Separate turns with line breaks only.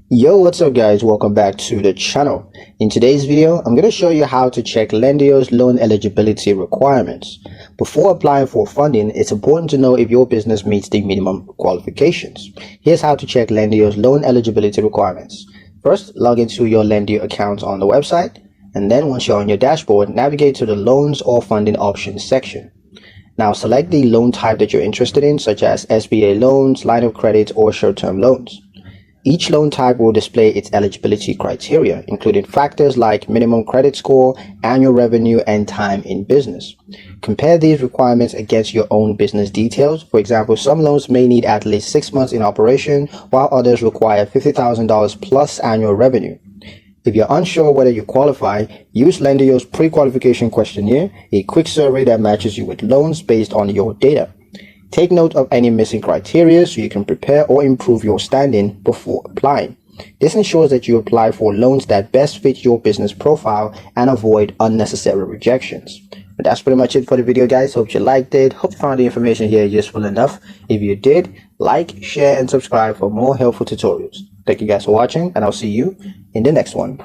Yo, what's up guys? Welcome back to the channel. In today's video, I'm going to show you how to check Lendio's loan eligibility requirements. Before applying for funding, it's important to know if your business meets the minimum qualifications. Here's how to check Lendio's loan eligibility requirements. First, log into your Lendio account on the website, and then once you're on your dashboard, navigate to the loans or funding options section. Now select the loan type that you're interested in, such as SBA loans, line of credit, or short-term loans. Each loan type will display its eligibility criteria, including factors like minimum credit score, annual revenue, and time in business. Compare these requirements against your own business details. For example, some loans may need at least 6 months in operation, while others require $50,000 plus annual revenue. If you're unsure whether you qualify, use Lendio's pre-qualification questionnaire, a quick survey that matches you with loans based on your data. Take note of any missing criteria so you can prepare or improve your standing before applying. This ensures that you apply for loans that best fit your business profile and avoid unnecessary rejections. But that's pretty much it for the video, guys. Hope you liked it. Hope you found the information here useful enough. If you did, like, share, and subscribe for more helpful tutorials. Thank you guys for watching, and I'll see you in the next one.